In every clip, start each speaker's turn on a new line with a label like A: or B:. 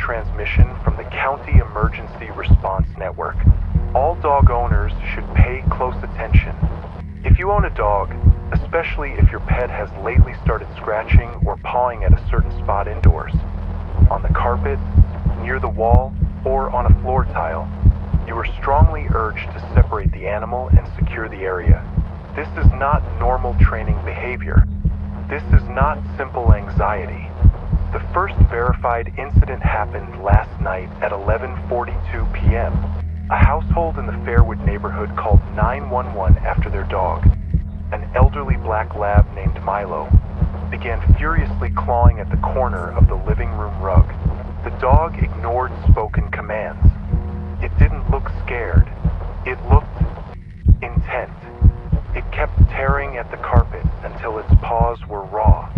A: transmission from the County Emergency Response Network. All dog owners should pay close attention. If you own a dog, especially if your pet has lately started scratching or pawing at a certain spot indoors, on the carpet, near the wall, or on a floor tile, you are strongly urged to separate the animal and secure the area. This is not normal training behavior. This is not simple anxiety. The first verified incident happened last night at 11:42 p.m. A household in the Fairwood neighborhood called 911 after their dog, an elderly black lab named Milo, began furiously clawing at the corner of the living room rug. The dog ignored spoken commands. It didn't look scared. It looked intent. It kept tearing at the carpet until its paws were raw.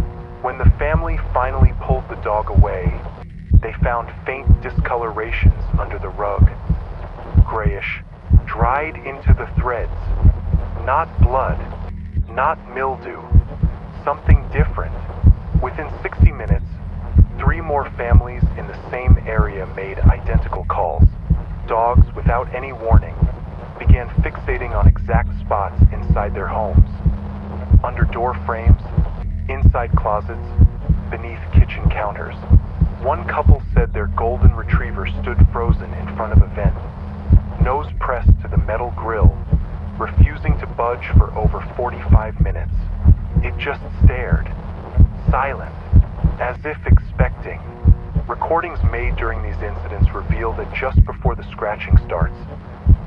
A: When the family finally pulled the dog away, they found faint discolorations under the rug. Grayish, dried into the threads. Not blood, not mildew, something different. Within 60 minutes, 3 more families in the same area made identical calls. Dogs, without any warning, began fixating on exact spots inside their homes. Under door frames, inside closets, beneath kitchen counters. One couple said their golden retriever stood frozen in front of a vent, nose pressed to the metal grill, refusing to budge for over 45 minutes. It just stared, silent, as if expecting. Recordings made during these incidents reveal that just before the scratching starts,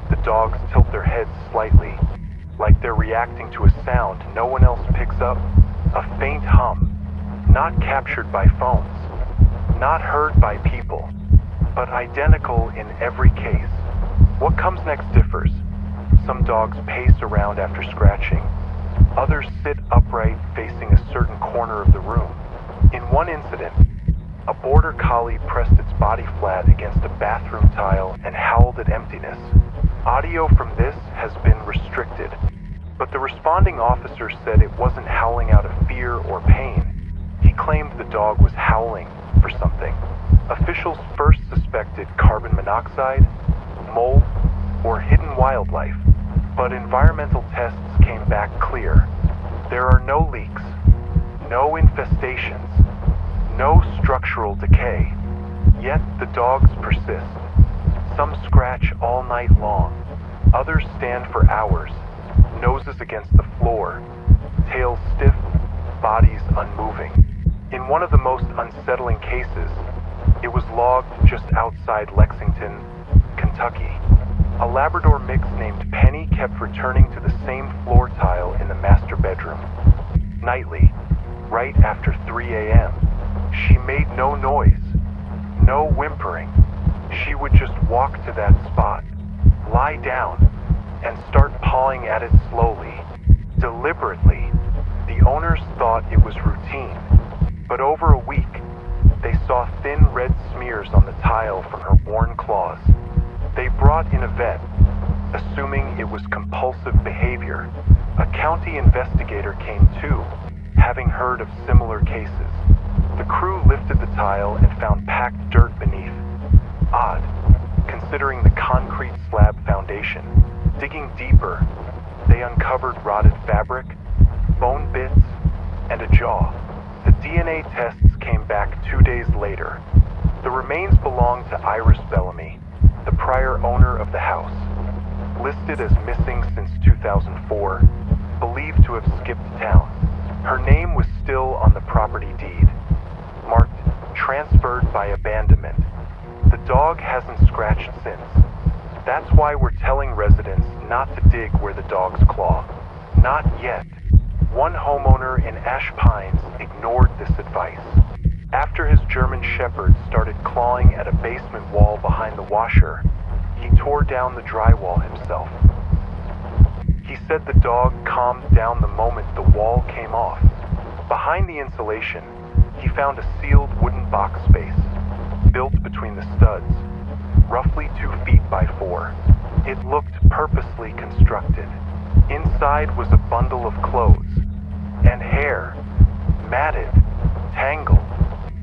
A: the dogs tilt their heads slightly, like they're reacting to a sound no one else picks up, a faint hum, not captured by phones, not heard by people, but identical in every case. What comes next differs. Some dogs pace around after scratching. Others sit upright facing a certain corner of the room. In one incident, a border collie pressed its body flat against a bathroom tile and howled at emptiness. Audio from this has been restricted, but the responding officer said it wasn't howling out of fear or pain. He claimed the dog was howling for something. Officials first suspected carbon monoxide, mold, or hidden wildlife, but environmental tests came back clear. There are no leaks, no infestations, no structural decay, yet the dogs persist. Some scratch all night long, others stand for hours, noses against the floor, tails stiff, bodies unmoving. In one of the most unsettling cases, it was logged just outside Lexington, Kentucky. A Labrador mix named Penny kept returning to the same floor tile in the master bedroom. Nightly, right after 3 a.m., she made no noise, no whimpering. She would just walk to that spot, lie down, and start pawing at it slowly, deliberately. The owners thought it was routine, but over a week, they saw thin red smears on the tile from her worn claws. They brought in a vet, assuming it was compulsive behavior. A county investigator came too, having heard of similar cases. The crew lifted the tile and found packed dirt beneath. Odd, considering the concrete slab foundation. Digging deeper, they uncovered rotted fabric, bone bits, and a jaw. The DNA tests came back 2 days later. The remains belonged to Iris Bellamy, the prior owner of the house. Listed as missing since 2004, believed to have skipped town. Her name was still on the property deed, marked transferred by abandonment. The dog hasn't scratched since. That's why we're telling residents not to dig where the dogs claw. Not yet. One homeowner in Ash Pines ignored this advice. After his German Shepherd started clawing at a basement wall behind the washer, he tore down the drywall himself. He said the dog calmed down the moment the wall came off. Behind the insulation, he found a sealed wooden box space, built between the studs, roughly 2 feet by 4. It looked purposely constructed. Inside was a bundle of clothes and hair, matted, tangled,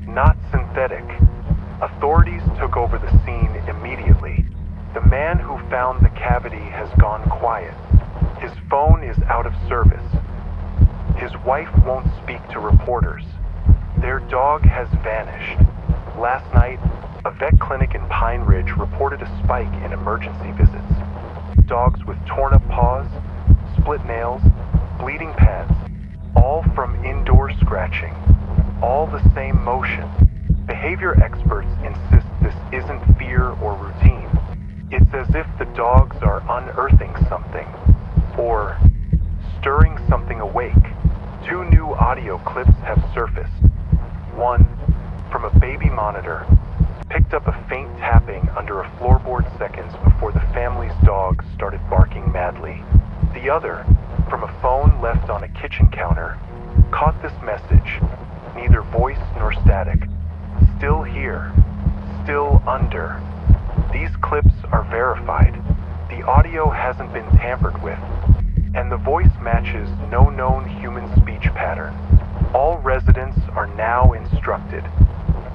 A: not synthetic. Authorities out of service. His wife won't speak to reporters. Their dog has vanished. Last night, a vet clinic in Pine Ridge reported a spike in emergency visits. Dogs with torn up paws, split nails, bleeding pads, all from indoor scratching, all the same motion. Behavior experts insist this isn't fear or routine. It's as if the dogs are unearthing something, or stirring something awake. 2 new audio clips have surfaced. One, from a baby monitor, picked up a faint tapping under a floorboard seconds before the family's dog started barking madly. The other, from a phone left on a kitchen counter, caught this message, neither voice nor static. Still here, still under. These clips are verified. The audio hasn't been tampered with, and the voice matches no known human speech pattern. All residents are now instructed.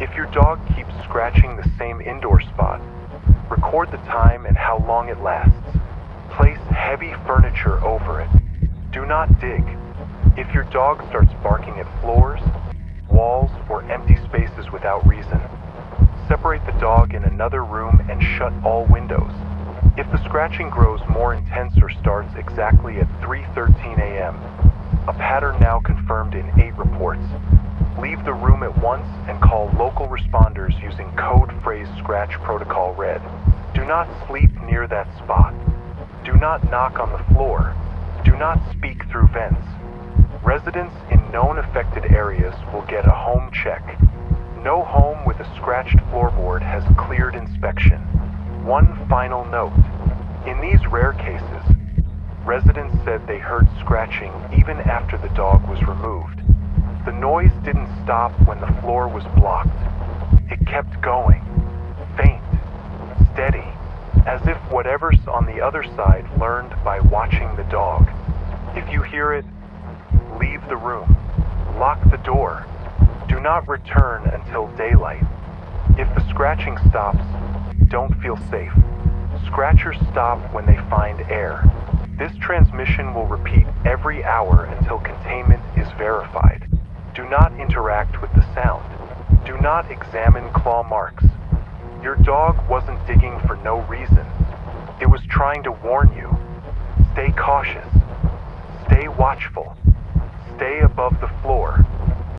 A: If your dog keeps scratching the same indoor spot, record the time and how long it lasts. Place heavy furniture over it. Do not dig. If your dog starts barking at floors, walls, or empty spaces without reason, separate the dog in another room and shut all windows. If the scratching grows more intense or starts exactly at 3:13 a.m., a pattern now confirmed in 8 reports, leave the room at once and call local responders using code phrase scratch protocol red. Do not sleep near that spot. Do not knock on the floor. Do not speak through vents. Residents in known affected areas will get a home check. No home with a scratched floorboard has cleared inspection. One final note. In these rare cases, residents said they heard scratching even after the dog was removed. The noise didn't stop when the floor was blocked. It kept going, faint, steady, as if whatever's on the other side learned by watching the dog. If you hear it, leave the room. Lock the door. Do not return until daylight. If the scratching stops, don't feel safe. Scratchers stop when they find air. This transmission will repeat every hour until containment is verified. Do not interact with the sound. Do not examine claw marks. Your dog wasn't digging for no reason. It was trying to warn you. Stay cautious. Stay watchful. Stay above the floor.